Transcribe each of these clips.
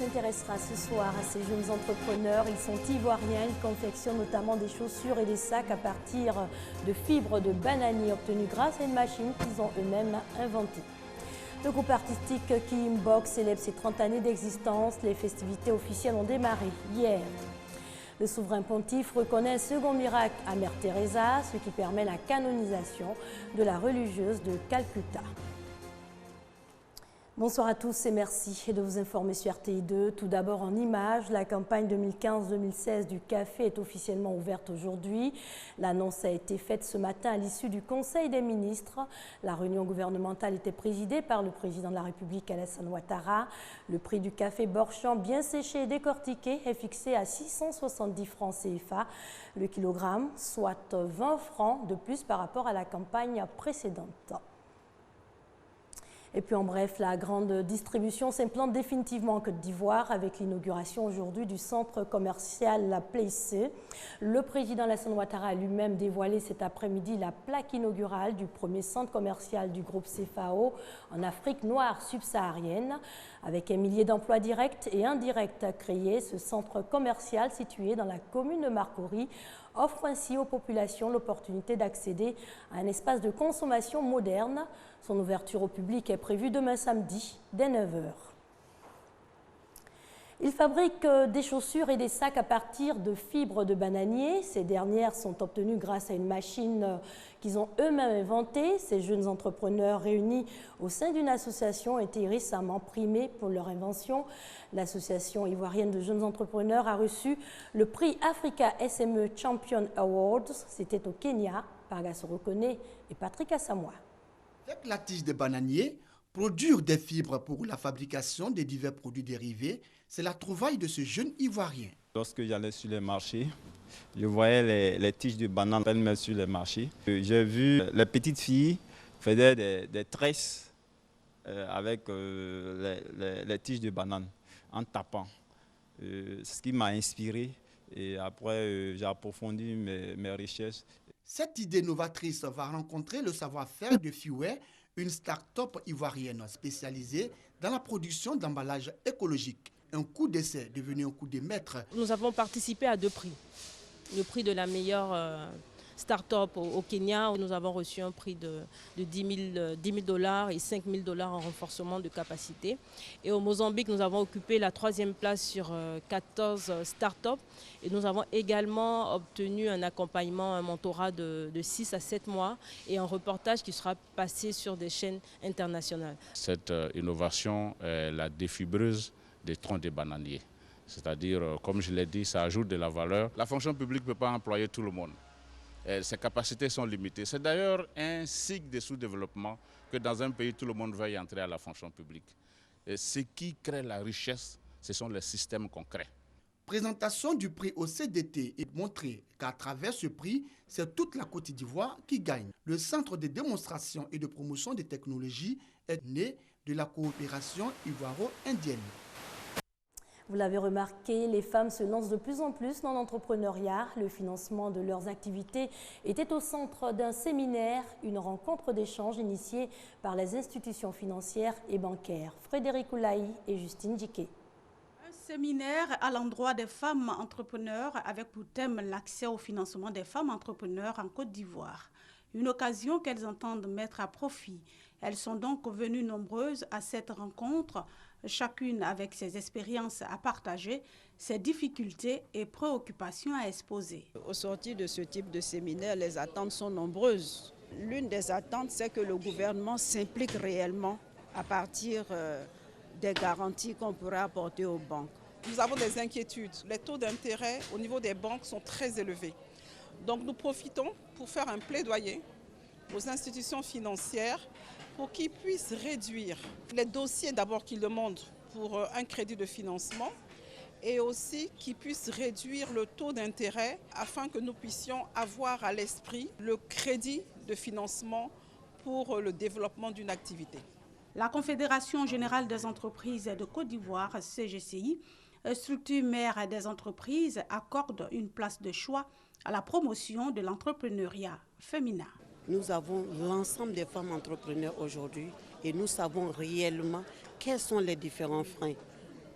s'intéressera ce soir à ces jeunes entrepreneurs. Ils sont ivoiriens, ils confectionnent notamment des chaussures et des sacs à partir de fibres de bananier obtenues grâce à une machine qu'ils ont eux-mêmes inventée. Le groupe artistique Kiimbox célèbre ses 30 années d'existence. Les festivités officielles ont démarré hier. Le souverain pontife reconnaît un second miracle à Mère Teresa, ce qui permet la canonisation de la religieuse de Calcutta. Bonsoir à tous et merci de vous informer sur RTI2. Tout d'abord en images, la campagne 2015-2016 du café est officiellement ouverte aujourd'hui. L'annonce a été faite ce matin à l'issue du Conseil des ministres. La réunion gouvernementale était présidée par le président de la République Alassane Ouattara. Le prix du café Borchamp bien séché et décortiqué est fixé à 670 francs CFA le kilogramme, soit 20 francs de plus par rapport à la campagne précédente. Et puis en bref, la grande distribution s'implante définitivement en Côte d'Ivoire avec l'inauguration aujourd'hui du centre commercial La Placé. Le président Alassane Ouattara a lui-même dévoilé cet après-midi la plaque inaugurale du premier centre commercial du groupe CFAO en Afrique noire subsaharienne. Avec un millier d'emplois directs et indirects à créer, ce centre commercial situé dans la commune de Marcory offre ainsi aux populations l'opportunité d'accéder à un espace de consommation moderne. Son ouverture au public est prévue demain samedi dès 9h. Ils fabriquent des chaussures et des sacs à partir de fibres de bananier. Ces dernières sont obtenues grâce à une machine qu'ils ont eux-mêmes inventée. Ces jeunes entrepreneurs réunis au sein d'une association ont été récemment primés pour leur invention. L'association ivoirienne de jeunes entrepreneurs a reçu le prix Africa SME Champion Awards. C'était au Kenya, par Gassoro Kone et Patrick Assamoah. Avec la tige de bananier, produire des fibres pour la fabrication des divers produits dérivés, c'est la trouvaille de ce jeune Ivoirien. Lorsque j'allais sur les marchés, je voyais les tiges de bananes elles-mêmes sur les marchés. J'ai vu les petites filles faire des tresses avec les tiges de bananes en tapant. Ce qui m'a inspiré et après j'ai approfondi mes recherches. Cette idée novatrice va rencontrer le savoir-faire de Fiouet, une start-up ivoirienne spécialisée dans la production d'emballages écologiques. Un coup d'essai devenu un coup de maître. Nous avons participé à 2 prix. Le prix de la meilleure start-up au Kenya, où nous avons reçu un prix de 10 000 $ et 5 000 $ en renforcement de capacité. Et au Mozambique, nous avons occupé la 3e place sur 14 start-up. Et nous avons également obtenu un accompagnement, un mentorat de 6 à 7 mois et un reportage qui sera passé sur des chaînes internationales. Cette innovation est la défibreuse des troncs de bananiers. C'est-à-dire, comme je l'ai dit, ça ajoute de la valeur. La fonction publique ne peut pas employer tout le monde. Ses capacités sont limitées. C'est d'ailleurs un signe de sous-développement que dans un pays, tout le monde veuille entrer à la fonction publique. Et ce qui crée la richesse, ce sont les systèmes concrets. Présentation du prix au CDT et montrer qu'à travers ce prix, c'est toute la Côte d'Ivoire qui gagne. Le centre de démonstration et de promotion des technologies est né de la coopération ivoiro-indienne. Vous l'avez remarqué, les femmes se lancent de plus en plus dans l'entrepreneuriat. Le financement de leurs activités était au centre d'un séminaire, une rencontre d'échange initiée par les institutions financières et bancaires. Frédéric Oulaï et Justine Djiké. Un séminaire à l'endroit des femmes entrepreneurs avec pour thème l'accès au financement des femmes entrepreneurs en Côte d'Ivoire. Une occasion qu'elles entendent mettre à profit. Elles sont donc venues nombreuses à cette rencontre, chacune avec ses expériences à partager, ses difficultés et préoccupations à exposer. Au sortir de ce type de séminaire, les attentes sont nombreuses. L'une des attentes, c'est que le gouvernement s'implique réellement à partir des garanties qu'on pourrait apporter aux banques. Nous avons des inquiétudes. Les taux d'intérêt au niveau des banques sont très élevés. Donc nous profitons pour faire un plaidoyer aux institutions financières pour qu'ils puissent réduire les dossiers d'abord qu'ils demandent pour un crédit de financement et aussi qu'ils puissent réduire le taux d'intérêt afin que nous puissions avoir à l'esprit le crédit de financement pour le développement d'une activité. La Confédération générale des entreprises de Côte d'Ivoire, CGCI, structure mère des entreprises, accorde une place de choix à la promotion de l'entrepreneuriat féminin. Nous avons l'ensemble des femmes entrepreneurs aujourd'hui et nous savons réellement quels sont les différents freins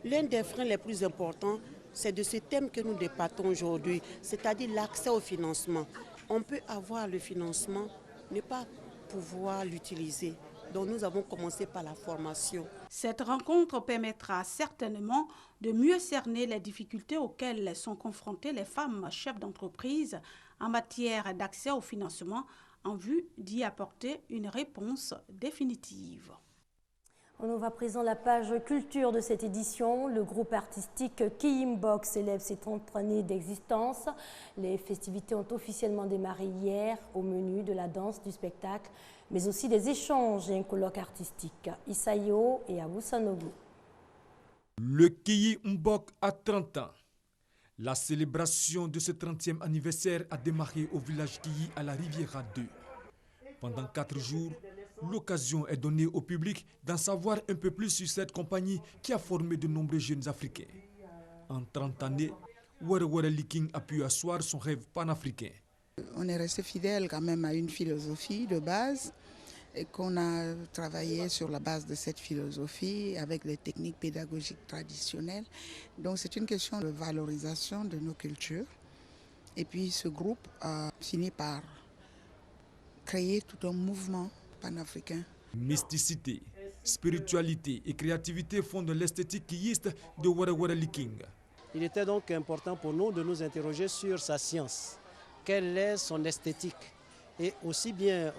L'un des freins les plus importants, c'est de ce thème que nous débattons aujourd'hui, c'est-à-dire l'accès au financement. On peut avoir le financement, ne pas pouvoir l'utiliser. Donc nous avons commencé par la formation. Cette rencontre permettra certainement de mieux cerner les difficultés auxquelles sont confrontées les femmes chefs d'entreprise en matière d'accès au financement en vue d'y apporter une réponse définitive. On ouvre à présent la page culture de cette édition. Le groupe artistique Kiyimbok célèbre ses 30 années d'existence. Les festivités ont officiellement démarré hier au menu de la danse, du spectacle, mais aussi des échanges et un colloque artistique. Isayo et Abou Sanogo. Le Kiyimbok a 30 ans. La célébration de ce 30e anniversaire a démarré au village Kiyi à la Riviera 2. Pendant 4 jours, l'occasion est donnée au public d'en savoir un peu plus sur cette compagnie qui a formé de nombreux jeunes Africains. En 30 années, Wara Liking a pu asseoir son rêve panafricain. On est resté fidèle quand même à une philosophie de base et qu'on a travaillé sur la base de cette philosophie avec les techniques pédagogiques traditionnelles. Donc c'est une question de valorisation de nos cultures. Et puis ce groupe a fini par créer tout un mouvement panafricain. Mysticité, spiritualité et créativité font de l'esthétique kiyiste de Wara Liking. Il était donc important pour nous de nous interroger sur sa science. Quelle est son esthétique? Et aussi bien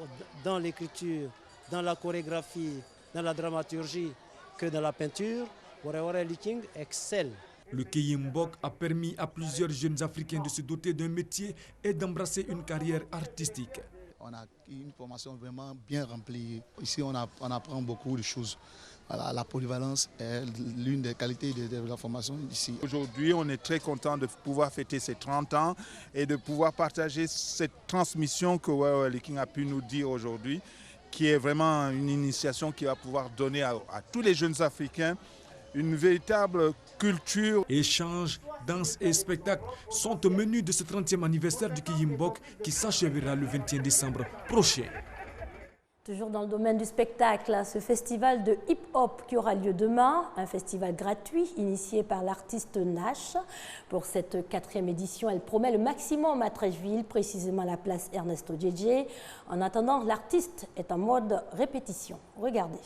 dans l'écriture, dans la chorégraphie, dans la dramaturgie que dans la peinture, Wara Liking excelle. Le Kiyimbok a permis à plusieurs jeunes Africains de se doter d'un métier et d'embrasser une carrière artistique. On a une formation vraiment bien remplie. Ici, on apprend beaucoup de choses. Voilà, la polyvalence est l'une des qualités de la formation ici. Aujourd'hui, on est très content de pouvoir fêter ses 30 ans et de pouvoir partager cette transmission que Wara Liking a pu nous dire aujourd'hui, qui est vraiment une initiation qui va pouvoir donner à tous les jeunes Africains une véritable culture. Échanges, danse et spectacles sont au menu de ce 30e anniversaire du Kiyimbok qui s'achèvera le 21 décembre prochain. Toujours dans le domaine du spectacle, ce festival de hip-hop qui aura lieu demain, un festival gratuit initié par l'artiste Nash. Pour cette 4e édition, elle promet le maximum à Treichville, précisément à la place Ernesto Djedje. En attendant, l'artiste est en mode répétition. Regardez.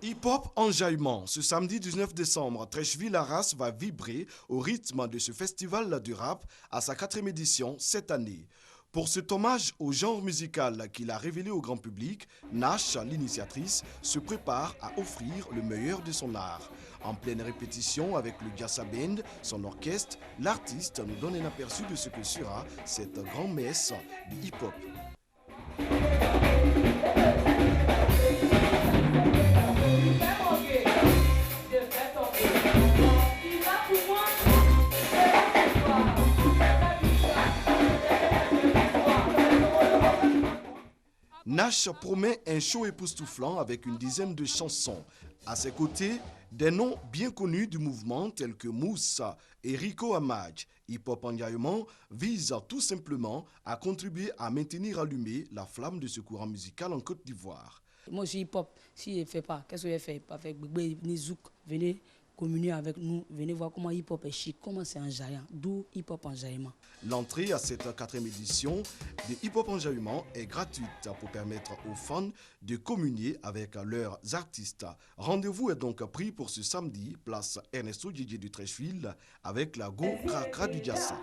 Hip-hop enjaillement. Ce samedi 19 décembre, Treichville-Arras va vibrer au rythme de ce festival de rap à sa 4e édition cette année. Pour cet hommage au genre musical qu'il a révélé au grand public, Nash, l'initiatrice, se prépare à offrir le meilleur de son art. En pleine répétition avec le Giassa Band, son orchestre, l'artiste nous donne un aperçu de ce que sera cette grand-messe du hip-hop. Nash promet un show époustouflant avec une dizaine de chansons. À ses côtés, des noms bien connus du mouvement tels que Moussa et Rico Amadj. Hip Hop Enjaillement vise tout simplement à contribuer à maintenir allumée la flamme de ce courant musical en Côte d'Ivoire. Moi je suis hip-hop, si je ne fais pas, qu'est-ce que je fais avec Bébé Nizouk? Venez communier avec nous, venez voir comment hip-hop est chic, comment c'est enjaillant, d'où hip-hop enjaillement. L'entrée à cette 4e édition de hip-hop enjaillement est gratuite pour permettre aux fans de communier avec leurs artistes. Rendez-vous est donc pris pour ce samedi, place Ernesto Djedje de Treichville, avec la Go Krakra du Giassa.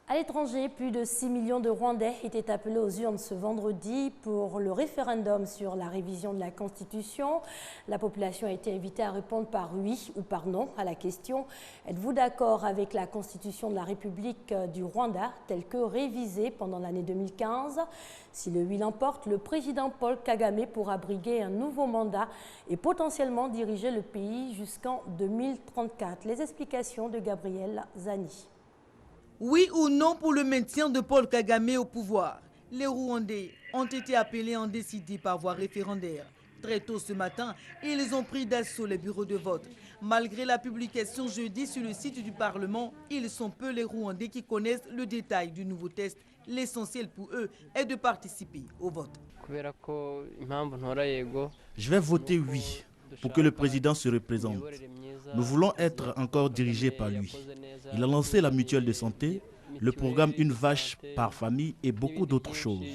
À l'étranger, plus de 6 millions de Rwandais étaient appelés aux urnes ce vendredi pour le référendum sur la révision de la Constitution. La population a été invitée à répondre par oui ou par non à la question « Êtes-vous d'accord avec la Constitution de la République du Rwanda telle que révisée pendant l'année 2015 ?» Si le oui l'emporte, le président Paul Kagame pourra briguer un nouveau mandat et potentiellement diriger le pays jusqu'en 2034. Les explications de Gabriel Zani. Oui ou non pour le maintien de Paul Kagame au pouvoir. Les Rwandais ont été appelés à en décider par voie référendaire. Très tôt ce matin, ils ont pris d'assaut les bureaux de vote. Malgré la publication jeudi sur le site du Parlement, ils sont peu les Rwandais qui connaissent le détail du nouveau test. L'essentiel pour eux est de participer au vote. Je vais voter oui pour que le président se représente. Nous voulons être encore dirigés par lui. Il a lancé la mutuelle de santé, le programme Une vache par famille et beaucoup d'autres choses.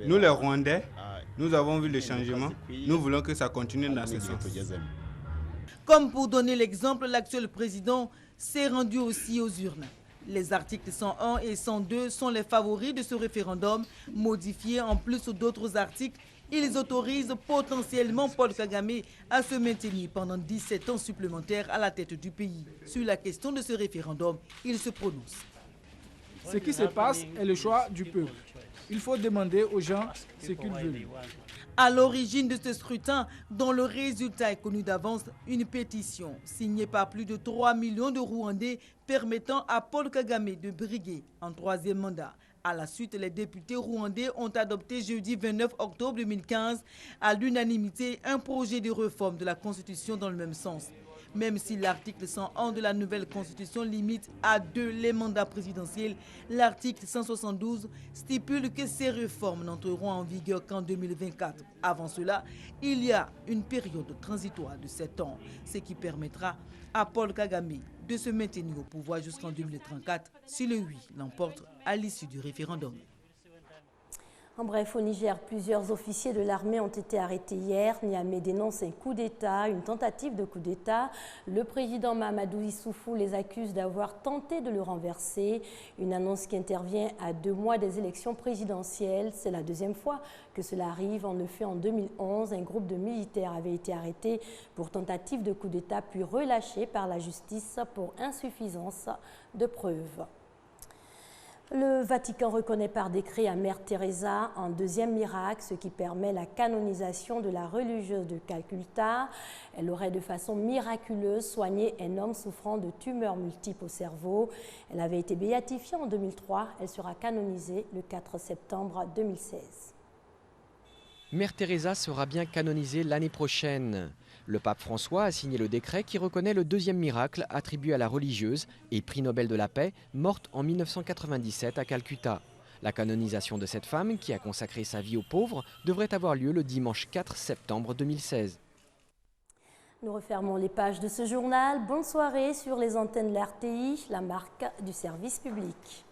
Nous les Rwandais, nous avons vu le changement. Nous voulons que ça continue dans ce sens. Comme pour donner l'exemple, l'actuel président s'est rendu aussi aux urnes. Les articles 101 et 102 sont les favoris de ce référendum. Modifiés en plus d'autres articles, ils autorisent potentiellement Paul Kagame à se maintenir pendant 17 ans supplémentaires à la tête du pays. Sur la question de ce référendum, il se prononce. Ce qui se passe est le choix du peuple. Il faut demander aux gens ce qu'ils veulent. À l'origine de ce scrutin, dont le résultat est connu d'avance, une pétition signée par plus de 3 millions de Rwandais permettant à Paul Kagame de briguer un 3e mandat. À la suite, les députés rwandais ont adopté jeudi 29 octobre 2015 à l'unanimité un projet de réforme de la Constitution dans le même sens. Même si l'article 101 de la nouvelle Constitution limite à 2 les mandats présidentiels, l'article 172 stipule que ces réformes n'entreront en vigueur qu'en 2024. Avant cela, il y a une période transitoire de 7 ans, ce qui permettra à Paul Kagame de se maintenir au pouvoir jusqu'en 2034 si le oui l'emporte à l'issue du référendum. En bref, au Niger, plusieurs officiers de l'armée ont été arrêtés hier. Niamey dénonce un coup d'État, une tentative de coup d'État. Le président Mahamadou Issoufou les accuse d'avoir tenté de le renverser. Une annonce qui intervient à 2 mois des élections présidentielles. C'est la 2e fois que cela arrive. En effet, en 2011, un groupe de militaires avait été arrêté pour tentative de coup d'État, puis relâché par la justice pour insuffisance de preuves. Le Vatican reconnaît par décret à Mère Teresa un 2e miracle, ce qui permet la canonisation de la religieuse de Calcutta. Elle aurait de façon miraculeuse soigné un homme souffrant de tumeurs multiples au cerveau. Elle avait été béatifiée en 2003. Elle sera canonisée le 4 septembre 2016. Mère Teresa sera bien canonisée l'année prochaine. Le pape François a signé le décret qui reconnaît le 2e miracle attribué à la religieuse et prix Nobel de la paix, morte en 1997 à Calcutta. La canonisation de cette femme, qui a consacré sa vie aux pauvres, devrait avoir lieu le dimanche 4 septembre 2016. Nous refermons les pages de ce journal. Bonne soirée sur les antennes de l'RTI, la marque du service public.